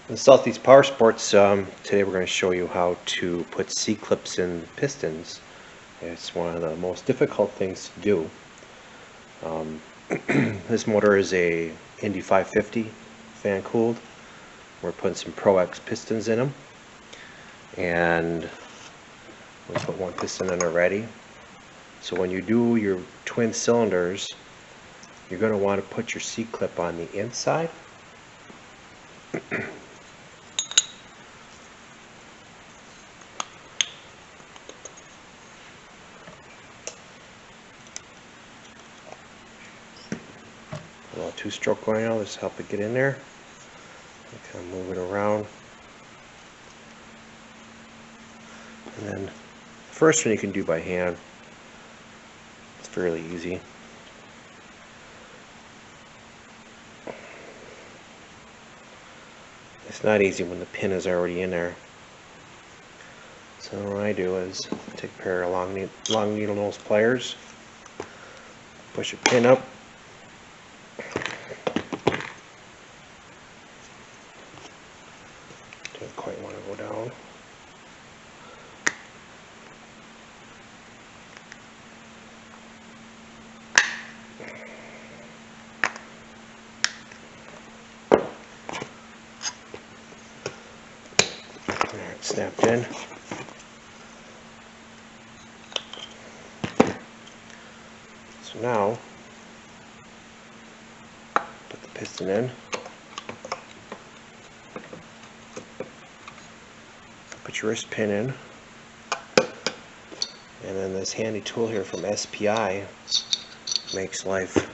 In Southeast Power Sports, today we're going to show you how to put C-clips in pistons. It's one of the most difficult things to do. This motor is a Indy 550 fan cooled. We're putting some Pro X pistons in them, and we put one piston in already. So when you do your twin cylinders, you're going to want to put your C-clip on the inside. A little two-stroke going on, just help it get in there. Kind of move it around. And then the first one you can do by hand. It's fairly easy. It's not easy when the pin is already in there. So what I do is take a pair of long needle nose pliers, push a pin up, don't quite want to go down. Alright, snapped in. So now, put the piston in. Put your wrist pin in. And then this handy tool here from SPI makes life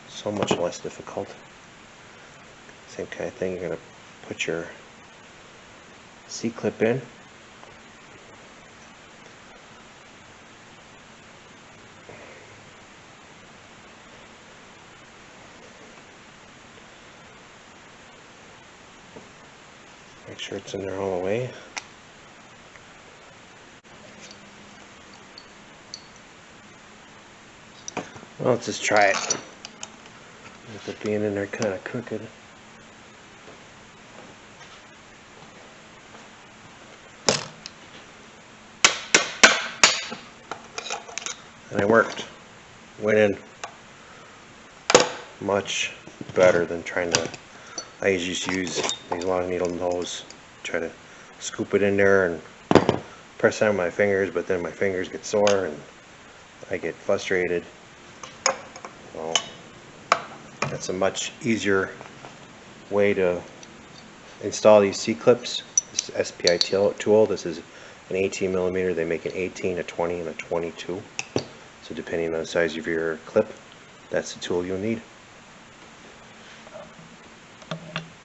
so much less difficult. Same kind of thing, you're going to put your C-clip in. Make sure it's in there all the way. Well, let's just try it. With it being in there kind of crooked. And it worked. Went in much better than trying to. I usually just use these long needle nose, try to scoop it in there and press on my fingers, but then my fingers get sore and I get frustrated. So that's a much easier way to install these C-clips. This is SPI tool. This is an 18 millimeter. They make an 18, a 20, and a 22. So depending on the size of your clip, that's the tool you'll need.